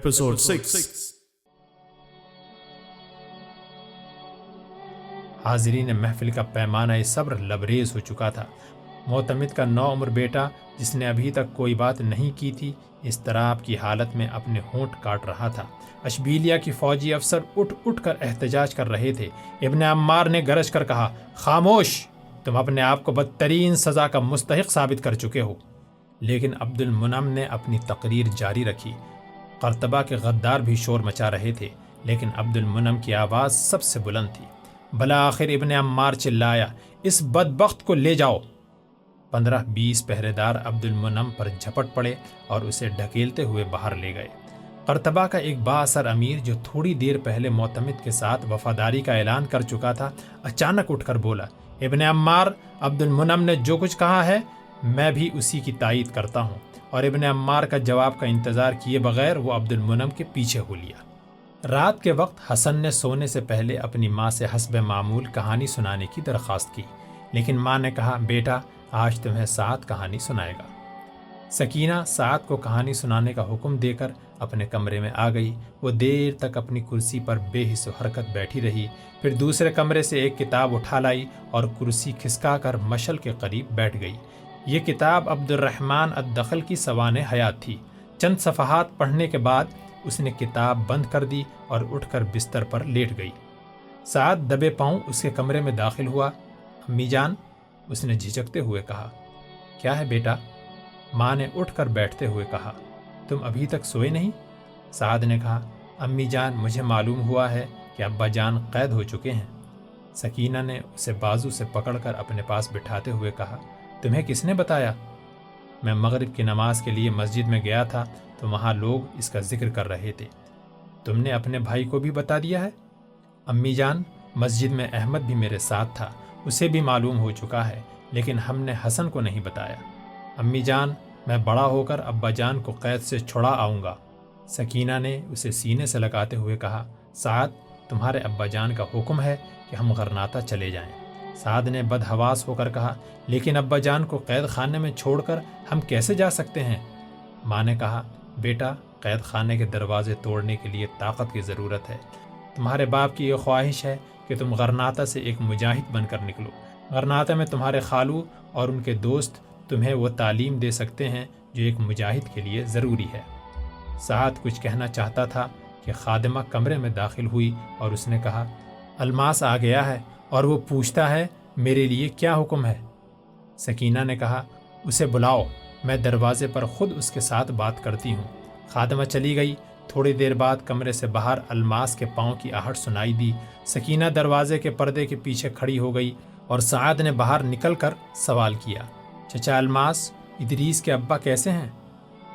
Episode 6. حاضرین محفل کا پیمانہ صبر لبریز ہو چکا تھا۔ معتمد کا نوعمر بیٹا جس نے ابھی تک کوئی بات نہیں کی تھی، اضطراب کی حالت میں اپنے ہونٹ کاٹ رہا تھا۔ اشبیلیہ کی فوجی افسر اٹھ اٹھ کر احتجاج کر رہے تھے۔ ابن عمار نے گرج کر کہا، خاموش، تم اپنے آپ کو بدترین سزا کا مستحق ثابت کر چکے ہو۔ لیکن عبد المنعم نے اپنی تقریر جاری رکھی۔ قرطبہ کے غدار بھی شور مچا رہے تھے، لیکن عبد المنعم کی آواز سب سے بلند تھی۔ بلاخر ابن عمار چلایا، اس بدبخت کو لے جاؤ۔ 15-20 پہرے دار عبد المنعم پر جھپٹ پڑے اور اسے ڈھکیلتے ہوئے باہر لے گئے۔ قرطبہ کا ایک بااثر امیر جو تھوڑی دیر پہلے معتمد کے ساتھ وفاداری کا اعلان کر چکا تھا، اچانک اٹھ کر بولا، ابن عمار، عبد المنعم نے جو کچھ کہا ہے میں بھی اسی کی تائید کرتا ہوں۔ اور ابن عمار کا جواب کا انتظار کیے بغیر وہ عبد المنعم کے پیچھے ہو لیا۔ رات کے وقت حسن نے سونے سے پہلے اپنی ماں سے حسب معمول کہانی سنانے کی درخواست کی، لیکن ماں نے کہا، بیٹا آج تمہیں سعد کہانی سنائے گا۔ سکینہ سعد کو کہانی سنانے کا حکم دے کر اپنے کمرے میں آ گئی۔ وہ دیر تک اپنی کرسی پر بے حس و حرکت بیٹھی رہی، پھر دوسرے کمرے سے ایک کتاب اٹھا لائی اور کرسی کھسکا کر مشعل کے قریب بیٹھ گئی۔ یہ کتاب عبد الرحمن الدخل کی سوانح حیات تھی۔ چند صفحات پڑھنے کے بعد اس نے کتاب بند کر دی اور اٹھ کر بستر پر لیٹ گئی۔ سعد دبے پاؤں اس کے کمرے میں داخل ہوا۔ امی جان، اس نے جھجکتے ہوئے کہا۔ کیا ہے بیٹا؟ ماں نے اٹھ کر بیٹھتے ہوئے کہا۔ تم ابھی تک سوئے نہیں؟ سعد نے کہا، امی جان، مجھے معلوم ہوا ہے کہ ابا جان قید ہو چکے ہیں۔ سکینہ نے اسے بازو سے پکڑ کر اپنے پاس بٹھاتے ہوئے کہا، تمہیں کس نے بتایا؟ میں مغرب کی نماز کے لیے مسجد میں گیا تھا تو وہاں لوگ اس کا ذکر کر رہے تھے۔ تم نے اپنے بھائی کو بھی بتا دیا ہے؟ امی جان، مسجد میں احمد بھی میرے ساتھ تھا، اسے بھی معلوم ہو چکا ہے، لیکن ہم نے حسن کو نہیں بتایا۔ امی جان، میں بڑا ہو کر ابا جان کو قید سے چھڑا آؤں گا۔ سکینہ نے اسے سینے سے لگاتے ہوئے کہا، سعد، تمہارے ابا جان کا حکم ہے کہ ہم غرناطہ چلے جائیں۔ سعد نے بدحواس ہو کر کہا، لیکن ابا جان کو قید خانے میں چھوڑ کر ہم کیسے جا سکتے ہیں؟ ماں نے کہا، بیٹا، قید خانے کے دروازے توڑنے کے لیے طاقت کی ضرورت ہے۔ تمہارے باپ کی یہ خواہش ہے کہ تم غرناطہ سے ایک مجاہد بن کر نکلو۔ غرناطہ میں تمہارے خالو اور ان کے دوست تمہیں وہ تعلیم دے سکتے ہیں جو ایک مجاہد کے لیے ضروری ہے۔ سعد کچھ کہنا چاہتا تھا کہ خادمہ کمرے میں داخل ہوئی اور اس نے کہا، الماس آ گیا ہے اور وہ پوچھتا ہے میرے لیے کیا حکم ہے؟ سکینہ نے کہا، اسے بلاؤ، میں دروازے پر خود اس کے ساتھ بات کرتی ہوں۔ خادمہ چلی گئی۔ تھوڑی دیر بعد کمرے سے باہر الماس کے پاؤں کی آہٹ سنائی دی۔ سکینہ دروازے کے پردے کے پیچھے کھڑی ہو گئی اور سعد نے باہر نکل کر سوال کیا، چچا الماس، ادریس کے ابا کیسے ہیں؟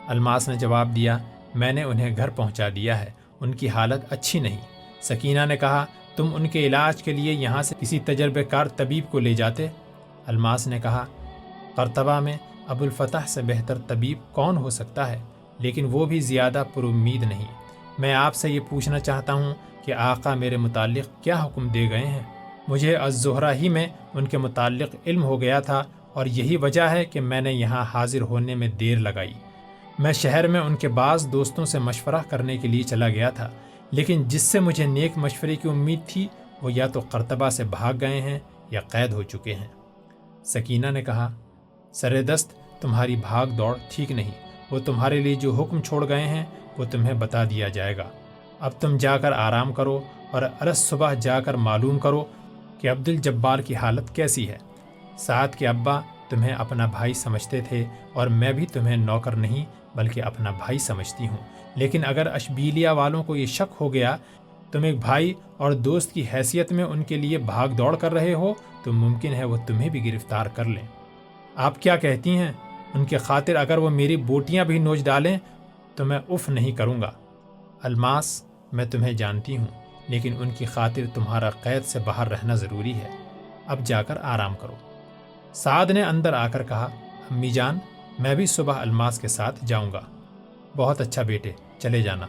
الماس نے جواب دیا، میں نے انہیں گھر پہنچا دیا ہے، ان کی حالت اچھی نہیں۔ سکینہ نے کہا، تم ان کے علاج کے لیے یہاں سے کسی تجربہ کار طبیب کو لے جاتے؟ الماس نے کہا، قرطبہ میں ابو الفتح سے بہتر طبیب کون ہو سکتا ہے، لیکن وہ بھی زیادہ پر امید نہیں۔ میں آپ سے یہ پوچھنا چاہتا ہوں کہ آقا میرے متعلق کیا حکم دے گئے ہیں؟ مجھے الزہرہ ہی میں ان کے متعلق علم ہو گیا تھا اور یہی وجہ ہے کہ میں نے یہاں حاضر ہونے میں دیر لگائی۔ میں شہر میں ان کے بعض دوستوں سے مشورہ کرنے کے لیے چلا گیا تھا، لیکن جس سے مجھے نیک مشورے کی امید تھی وہ یا تو قرطبہ سے بھاگ گئے ہیں یا قید ہو چکے ہیں۔ سکینہ نے کہا، سر دست، تمہاری بھاگ دوڑ ٹھیک نہیں۔ وہ تمہارے لیے جو حکم چھوڑ گئے ہیں وہ تمہیں بتا دیا جائے گا۔ اب تم جا کر آرام کرو اور ارس صبح جا کر معلوم کرو کہ عبد الجبار کی حالت کیسی ہے۔ سعد کے ابا تمہیں اپنا بھائی سمجھتے تھے اور میں بھی تمہیں نوکر نہیں بلکہ اپنا بھائی سمجھتی ہوں، لیکن اگر اشبیلیہ والوں کو یہ شک ہو گیا تم ایک بھائی اور دوست کی حیثیت میں ان کے لیے بھاگ دوڑ کر رہے ہو تو ممکن ہے وہ تمہیں بھی گرفتار کر لیں۔ آپ کیا کہتی ہیں؟ ان کے خاطر اگر وہ میری بوٹیاں بھی نوچ ڈالیں تو میں اف نہیں کروں گا۔ الماس، میں تمہیں جانتی ہوں، لیکن ان کی خاطر تمہارا قید سے باہر رہنا ضروری ہے۔ اب جا کر آرام کرو۔ سعد نے اندر آ کر کہا، امی جان، میں بھی صبح الماس کے ساتھ جاؤں گا۔ بہت اچھا بیٹے، چلے جانا۔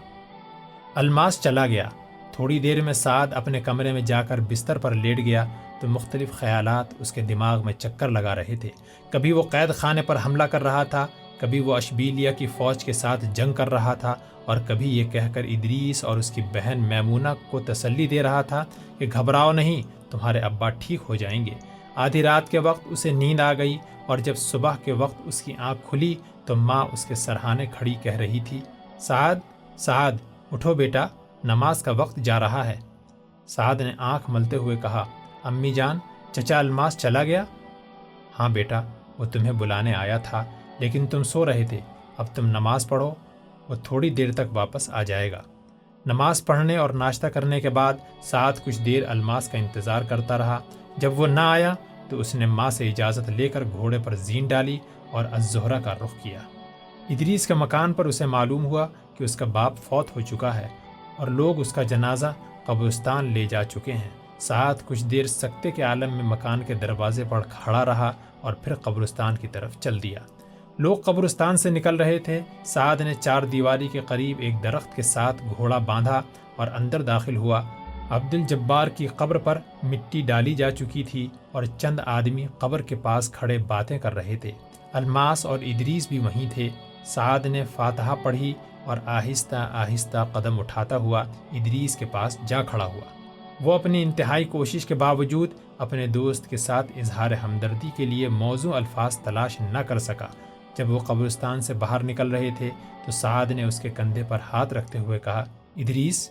الماس چلا گیا۔ تھوڑی دیر میں سعد اپنے کمرے میں جا کر بستر پر لیٹ گیا تو مختلف خیالات اس کے دماغ میں چکر لگا رہے تھے۔ کبھی وہ قید خانے پر حملہ کر رہا تھا، کبھی وہ اشبیلیہ کی فوج کے ساتھ جنگ کر رہا تھا اور کبھی یہ کہہ کر ادریس اور اس کی بہن میمونہ کو تسلی دے رہا تھا کہ گھبراؤ نہیں، تمہارے ابا ٹھیک ہو جائیں گے۔ آدھی رات کے وقت اسے نیند آ گئی اور جب صبح کے وقت اس کی آنکھ کھلی تو ماں اس کے سرہانے کھڑی کہہ رہی تھی، سعد، سعد، اٹھو بیٹا، نماز کا وقت جا رہا ہے۔ سعد نے آنکھ ملتے ہوئے کہا، امی جان، چچا الماس چلا گیا؟ ہاں بیٹا، وہ تمہیں بلانے آیا تھا لیکن تم سو رہے تھے، اب تم نماز پڑھو، وہ تھوڑی دیر تک واپس آ جائے گا۔ نماز پڑھنے اور ناشتہ کرنے کے بعد سعد کچھ دیر الماس کا انتظار کرتا رہا۔ جب وہ نہ آیا تو اس نے ماں سے اجازت لے کر گھوڑے پر زین ڈالی اور الزہرہ کا رخ کیا۔ ادریس کے مکان پر اسے معلوم ہوا کہ اس کا باپ فوت ہو چکا ہے اور لوگ اس کا جنازہ قبرستان لے جا چکے ہیں۔ سعد کچھ دیر سکتے کے عالم میں مکان کے دروازے پر کھڑا رہا اور پھر قبرستان کی طرف چل دیا۔ لوگ قبرستان سے نکل رہے تھے۔ سعد نے چار دیواری کے قریب ایک درخت کے ساتھ گھوڑا باندھا اور اندر داخل ہوا۔ عبد الجبار کی قبر پر مٹی ڈالی جا چکی تھی اور چند آدمی قبر کے پاس کھڑے باتیں کر رہے تھے۔ الماس اور ادریس بھی وہیں تھے۔ سعد نے فاتحہ پڑھی اور آہستہ آہستہ قدم اٹھاتا ہوا ادریس کے پاس جا کھڑا ہوا۔ وہ اپنی انتہائی کوشش کے باوجود اپنے دوست کے ساتھ اظہار ہمدردی کے لیے موزوں الفاظ تلاش نہ کر سکا۔ جب وہ قبرستان سے باہر نکل رہے تھے تو سعد نے اس کے کندھے پر ہاتھ رکھتے ہوئے کہا، ادریس۔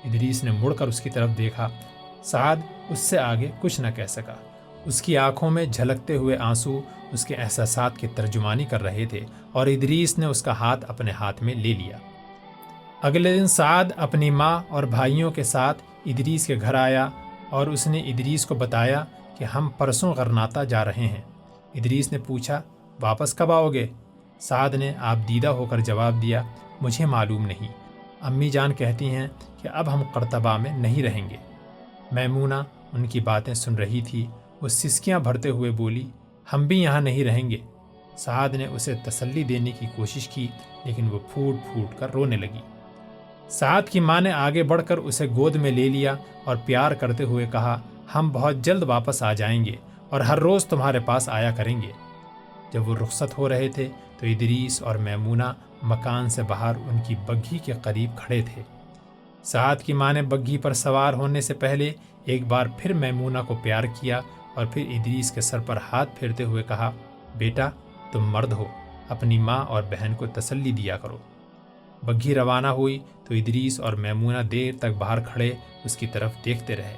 ادریس نے مڑ کر اس کی طرف دیکھا۔ سعد اس سے آگے کچھ نہ کہہ سکا۔ اس کی آنکھوں میں جھلکتے ہوئے آنسو اس کے احساسات کی ترجمانی کر رہے تھے اور ادریس نے اس کا ہاتھ اپنے ہاتھ میں لے لیا۔ اگلے دن سعد اپنی ماں اور بھائیوں کے ساتھ ادریس کے گھر آیا اور اس نے ادریس کو بتایا کہ ہم پرسوں غرناطہ جا رہے ہیں۔ ادریس نے پوچھا، واپس کب آؤ گے؟ سعد نے آپ دیدہ ہو کر جواب دیا، مجھے معلوم نہیں، امی جان کہتی ہیں کہ اب ہم قرطبہ میں نہیں رہیں گے۔ میمونہ ان کی باتیں سن رہی تھی۔ وہ سسکیاں بھرتے ہوئے بولی، ہم بھی یہاں نہیں رہیں گے۔ سعد نے اسے تسلی دینے کی کوشش کی لیکن وہ پھوٹ پھوٹ کر رونے لگی۔ سعد کی ماں نے آگے بڑھ کر اسے گود میں لے لیا اور پیار کرتے ہوئے کہا، ہم بہت جلد واپس آ جائیں گے اور ہر روز تمہارے پاس آیا کریں گے۔ جب وہ رخصت ہو رہے تھے تو ادریس اور میمونہ مکان سے باہر ان کی بگھی کے قریب کھڑے تھے۔ سعد کی ماں نے بگھی پر سوار ہونے سے پہلے ایک بار پھر میمونہ کو پیار کیا اور پھر ادریس کے سر پر ہاتھ پھیرتے ہوئے کہا، بیٹا تم مرد ہو، اپنی ماں اور بہن کو تسلی دیا کرو۔ بگھی روانہ ہوئی تو ادریس اور میمونہ دیر تک باہر کھڑے اس کی طرف دیکھتے رہے۔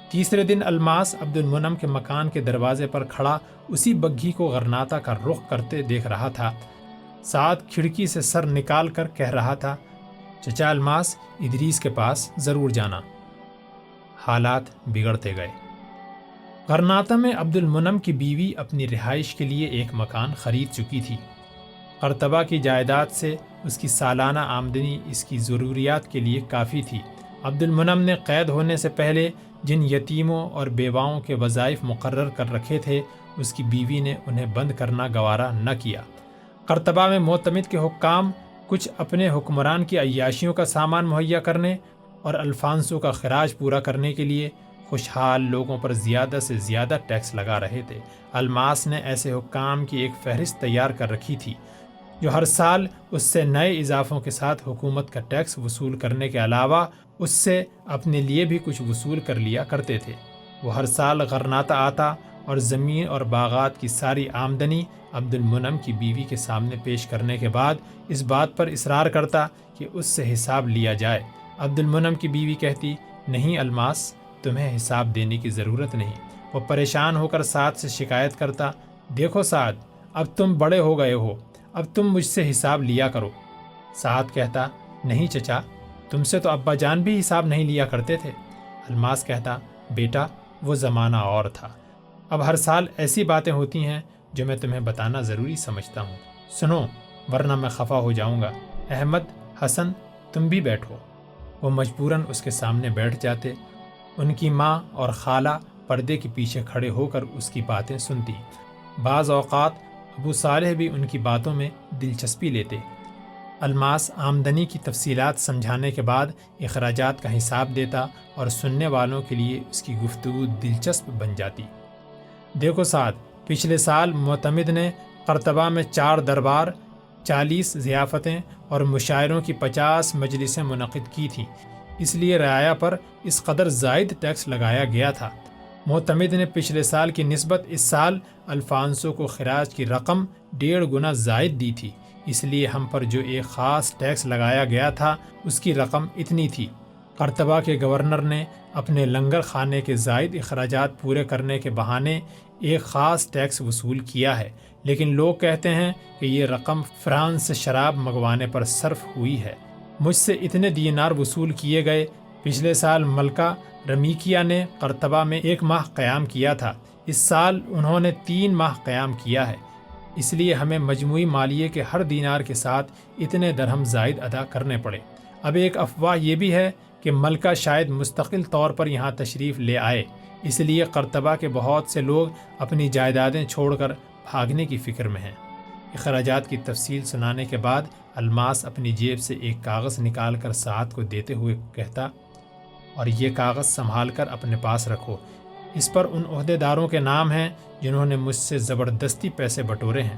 تیسرے دن الماس عبد المنعم کے مکان کے دروازے پر کھڑا اسی بگھی کو غرناطہ کا رخ کرتے دیکھ رہا تھا۔ سعد کھڑکی سے سر نکال کر کہہ رہا تھا، چچا الماس، ادریس کے پاس ضرور جانا۔ حالات بگڑتے گئے۔ غرناطہ میں عبد المنعم کی بیوی اپنی رہائش کے لیے ایک مکان خرید چکی تھی۔ قرطبہ کی جائیداد سے اس کی سالانہ آمدنی اس کی ضروریات کے لیے کافی تھی۔ عبد المنعم نے قید ہونے سے پہلے جن یتیموں اور بیواؤں کے وظائف مقرر کر رکھے تھے اس کی بیوی نے انہیں بند کرنا گوارا نہ کیا۔ قرطبہ میں معتمد کے حکام کچھ اپنے حکمران کی عیاشیوں کا سامان مہیا کرنے اور الفانسو کا خراج پورا کرنے کے لیے خوشحال لوگوں پر زیادہ سے زیادہ ٹیکس لگا رہے تھے۔ الماس نے ایسے حکام کی ایک فہرست تیار کر رکھی تھی جو ہر سال اس سے نئے اضافوں کے ساتھ حکومت کا ٹیکس وصول کرنے کے علاوہ اس سے اپنے لیے بھی کچھ وصول کر لیا کرتے تھے۔ وہ ہر سال غرناطہ آتا اور زمین اور باغات کی ساری آمدنی عبد المنعم کی بیوی کے سامنے پیش کرنے کے بعد اس بات پر اصرار کرتا کہ اس سے حساب لیا جائے۔ عبد المنعم کی بیوی کہتی، نہیں الماس، تمہیں حساب دینے کی ضرورت نہیں۔ وہ پریشان ہو کر سعد سے شکایت کرتا، دیکھو سعد، اب تم بڑے ہو گئے ہو، اب تم مجھ سے حساب لیا کرو۔ سعد کہتا، نہیں چچا، تم سے تو ابا جان بھی حساب نہیں لیا کرتے تھے۔ الماس کہتا، بیٹا وہ زمانہ اور تھا، اب ہر سال ایسی باتیں ہوتی ہیں جو میں تمہیں بتانا ضروری سمجھتا ہوں، سنو ورنہ میں خفا ہو جاؤں گا۔ احمد، حسن، تم بھی بیٹھو۔ وہ مجبوراً اس کے سامنے بیٹھ جاتے۔ ان کی ماں اور خالہ پردے کے پیچھے کھڑے ہو کر اس کی باتیں سنتی۔ بعض اوقات ابو صالح بھی ان کی باتوں میں دلچسپی لیتے۔ الماس آمدنی کی تفصیلات سمجھانے کے بعد اخراجات کا حساب دیتا اور سننے والوں کے لیے اس کی گفتگو دلچسپ بن جاتی۔ دیکھو سعد، پچھلے سال معتمد نے قرطبہ میں 4 دربار، 40 ضیافتیں اور مشاعروں کی 50 مجلسیں منعقد کی تھیں، اس لیے رعایا پر اس قدر زائد ٹیکس لگایا گیا تھا۔ معتمد نے پچھلے سال کی نسبت اس سال الفانسو کو خراج کی رقم 1.5 گنا زائد دی تھی، اس لیے ہم پر جو ایک خاص ٹیکس لگایا گیا تھا اس کی رقم اتنی تھی۔ قرطبہ کے گورنر نے اپنے لنگر خانے کے زائد اخراجات پورے کرنے کے بہانے ایک خاص ٹیکس وصول کیا ہے، لیکن لوگ کہتے ہیں کہ یہ رقم فرانس سے شراب منگوانے پر صرف ہوئی ہے۔ مجھ سے اتنے دینار وصول کیے گئے۔ پچھلے سال ملکہ رمیکیا نے قرطبہ میں 1 ماہ قیام کیا تھا، اس سال انہوں نے 3 ماہ قیام کیا ہے، اس لیے ہمیں مجموعی مالیے کے ہر دینار کے ساتھ اتنے درہم زائد ادا کرنے پڑے۔ اب ایک افواہ یہ بھی ہے کہ ملکہ شاید مستقل طور پر یہاں تشریف لے آئے، اس لیے قرطبہ کے بہت سے لوگ اپنی جائیدادیں چھوڑ کر بھاگنے کی فکر میں ہیں۔ اخراجات کی تفصیل سنانے کے بعد الماس اپنی جیب سے ایک کاغذ نکال کر سعد کو دیتے ہوئے کہتا، اور یہ کاغذ سنبھال کر اپنے پاس رکھو، اس پر ان عہدیداروں کے نام ہیں جنہوں نے مجھ سے زبردستی پیسے بٹورے ہیں۔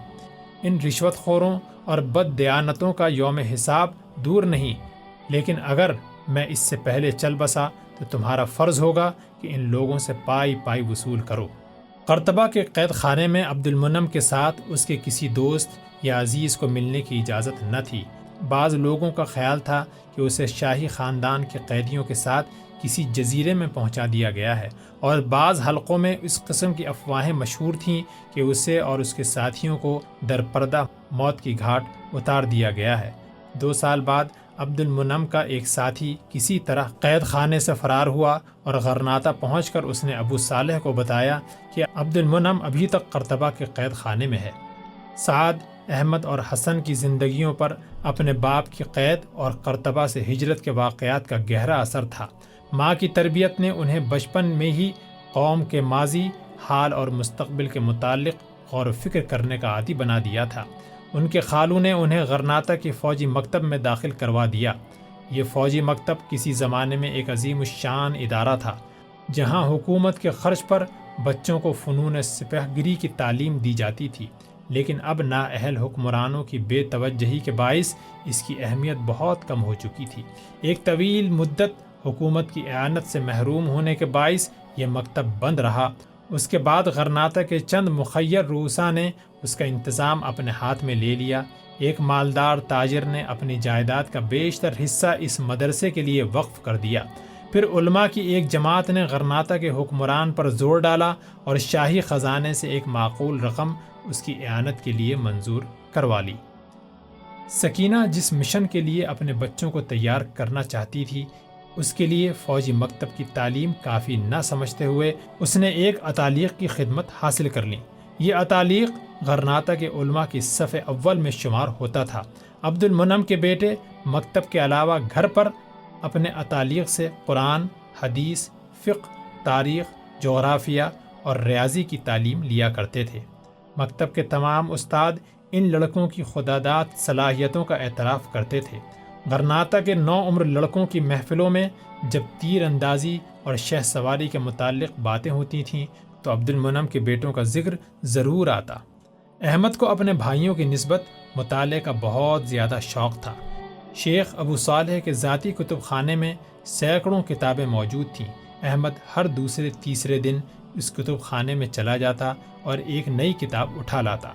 ان رشوت خوروں اور بد دیانتوں کا یوم حساب دور نہیں، لیکن اگر میں اس سے پہلے چل بسا تو تمہارا فرض ہوگا کہ ان لوگوں سے پائی پائی وصول کرو۔ قرطبہ کے قید خانے میں عبد المنعم کے ساتھ اس کے کسی دوست یا عزیز کو ملنے کی اجازت نہ تھی۔ بعض لوگوں کا خیال تھا کہ اسے شاہی خاندان کے قیدیوں کے ساتھ کسی جزیرے میں پہنچا دیا گیا ہے، اور بعض حلقوں میں اس قسم کی افواہیں مشہور تھیں کہ اسے اور اس کے ساتھیوں کو درپردہ موت کی گھاٹ اتار دیا گیا ہے۔ 2 سال بعد عبد المنعم کا ایک ساتھی کسی طرح قید خانے سے فرار ہوا اور غرناطہ پہنچ کر اس نے ابو صالح کو بتایا کہ عبد المنعم ابھی تک قرطبہ کے قید خانے میں ہے۔ سعد، احمد اور حسن کی زندگیوں پر اپنے باپ کی قید اور قرطبہ سے ہجرت کے واقعات کا گہرا اثر تھا۔ ماں کی تربیت نے انہیں بچپن میں ہی قوم کے ماضی، حال اور مستقبل کے متعلق غور و فکر کرنے کا عادی بنا دیا تھا۔ ان کے خالو نے انہیں غرناطہ کے فوجی مکتب میں داخل کروا دیا۔ یہ فوجی مکتب کسی زمانے میں ایک عظیم الشان ادارہ تھا، جہاں حکومت کے خرچ پر بچوں کو فنون سپہ گری کی تعلیم دی جاتی تھی، لیکن اب نااہل حکمرانوں کی بے توجہی کے باعث اس کی اہمیت بہت کم ہو چکی تھی۔ ایک طویل مدت حکومت کی اعانت سے محروم ہونے کے باعث یہ مکتب بند رہا۔ اس کے بعد غرناطہ کے چند مخیر رؤسا نے اس کا انتظام اپنے ہاتھ میں لے لیا۔ ایک مالدار تاجر نے اپنی جائیداد کا بیشتر حصہ اس مدرسے کے لیے وقف کر دیا۔ پھر علماء کی ایک جماعت نے غرناطہ کے حکمران پر زور ڈالا اور شاہی خزانے سے ایک معقول رقم اس کی اعانت کے لیے منظور کروا لی۔ سکینہ جس مشن کے لیے اپنے بچوں کو تیار کرنا چاہتی تھی، اس کے لیے فوجی مکتب کی تعلیم کافی نہ سمجھتے ہوئے اس نے ایک عطالیق کی خدمت حاصل کر لی۔ یہ عطالیق غرناطہ کے علماء کی صف اول میں شمار ہوتا تھا۔ عبد المنعم کے بیٹے مکتب کے علاوہ گھر پر اپنے عطالیق سے قرآن، حدیث، فقہ، تاریخ، جغرافیہ اور ریاضی کی تعلیم لیا کرتے تھے۔ مکتب کے تمام استاد ان لڑکوں کی خداداد صلاحیتوں کا اعتراف کرتے تھے۔ غرناطہ کے 9 عمر لڑکوں کی محفلوں میں جب تیر اندازی اور شہ سواری کے متعلق باتیں ہوتی تھیں تو عبد المنعم کے بیٹوں کا ذکر ضرور آتا۔ احمد کو اپنے بھائیوں کی نسبت مطالعے کا بہت زیادہ شوق تھا۔ شیخ ابو صالح کے ذاتی کتب خانے میں سینکڑوں کتابیں موجود تھیں۔ احمد ہر دوسرے تیسرے دن اس کتب خانے میں چلا جاتا اور ایک نئی کتاب اٹھا لاتا۔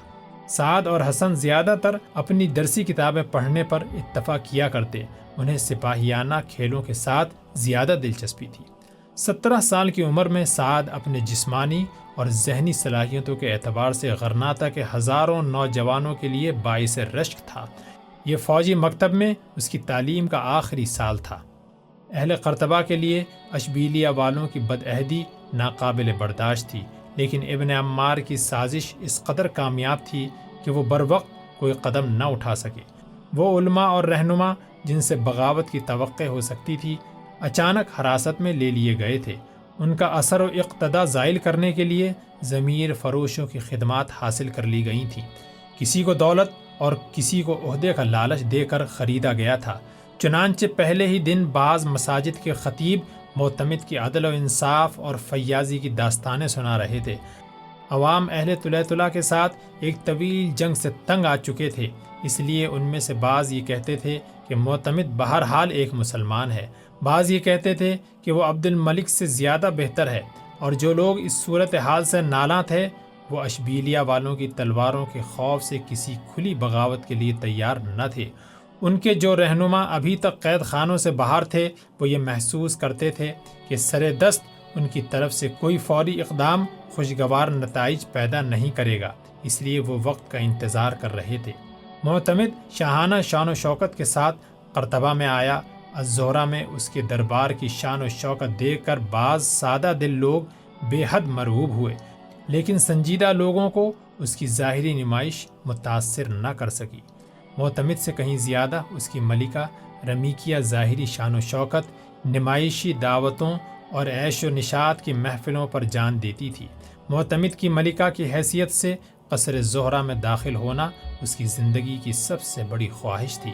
سعد اور حسن زیادہ تر اپنی درسی کتابیں پڑھنے پر اتفاق کیا کرتے، انہیں سپاہیانہ کھیلوں کے ساتھ زیادہ دلچسپی تھی۔ 17 سال کی عمر میں سعد اپنے جسمانی اور ذہنی صلاحیتوں کے اعتبار سے غرناطہ کے ہزاروں نوجوانوں کے لیے باعث رشک تھا۔ یہ فوجی مکتب میں اس کی تعلیم کا آخری سال تھا۔ اہل قرطبہ کے لیے اشبیلیہ والوں کی بدعہدی ناقابل برداشت تھی، لیکن ابن عمار کی سازش اس قدر کامیاب تھی کہ وہ بروقت کوئی قدم نہ اٹھا سکے۔ وہ علماء اور رہنما جن سے بغاوت کی توقع ہو سکتی تھی، اچانک حراست میں لے لیے گئے تھے۔ ان کا اثر و اقتداء زائل کرنے کے لیے ضمیر فروشوں کی خدمات حاصل کر لی گئی تھیں۔ کسی کو دولت اور کسی کو عہدے کا لالچ دے کر خریدا گیا تھا۔ چنانچہ پہلے ہی دن بعض مساجد کے خطیب معتمد کی عدل و انصاف اور فیاضی کی داستانیں سنا رہے تھے۔ عوام اہل طلیطلہ کے ساتھ ایک طویل جنگ سے تنگ آ چکے تھے، اس لیے ان میں سے بعض یہ کہتے تھے کہ معتمد بہرحال ایک مسلمان ہے، بعض یہ کہتے تھے کہ وہ عبد الملک سے زیادہ بہتر ہے، اور جو لوگ اس صورتحال سے نالاں تھے وہ اشبیلیہ والوں کی تلواروں کے خوف سے کسی کھلی بغاوت کے لیے تیار نہ تھے۔ ان کے جو رہنما ابھی تک قید خانوں سے باہر تھے وہ یہ محسوس کرتے تھے کہ سر دست ان کی طرف سے کوئی فوری اقدام خوشگوار نتائج پیدا نہیں کرے گا، اس لیے وہ وقت کا انتظار کر رہے تھے۔ معتمد شاہانہ شان و شوکت کے ساتھ قرطبہ میں آیا۔ الزہرہ میں اس کے دربار کی شان و شوکت دیکھ کر بعض سادہ دل لوگ بے حد مرعوب ہوئے، لیکن سنجیدہ لوگوں کو اس کی ظاہری نمائش متاثر نہ کر سکی۔ معتمد سے کہیں زیادہ اس کی ملکہ رمیکیہ ظاہری شان و شوکت، نمائشی دعوتوں اور عیش و نشاط کی محفلوں پر جان دیتی تھی۔ معتمد کی ملکہ کی حیثیت سے قصر زہرہ میں داخل ہونا اس کی زندگی کی سب سے بڑی خواہش تھی۔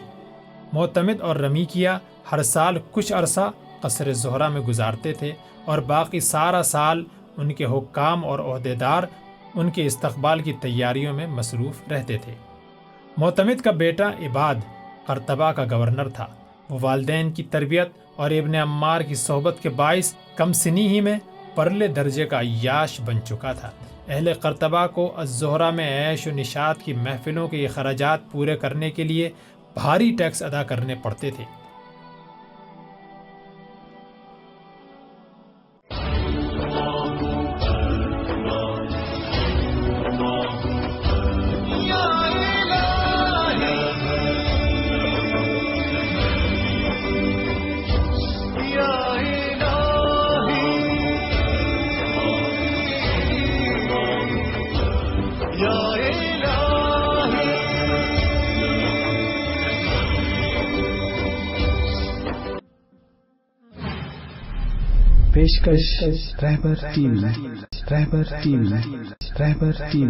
معتمد اور رمیکیہ ہر سال کچھ عرصہ قصر زہرہ میں گزارتے تھے اور باقی سارا سال ان کے حکام اور عہدیدار ان کے استقبال کی تیاریوں میں مصروف رہتے تھے۔ معتمد کا بیٹا عباد قرطبہ کا گورنر تھا۔ وہ والدین کی تربیت اور ابن عمار کی صحبت کے باعث کم سنی ہی میں پرلے درجے کا عیاش بن چکا تھا۔ اہل قرطبہ کو الزہرہ میں عیش و نشاط کی محفلوں کے اخراجات پورے کرنے کے لیے بھاری ٹیکس ادا کرنے پڑتے تھے۔ پیشکش رہبر ٹی وی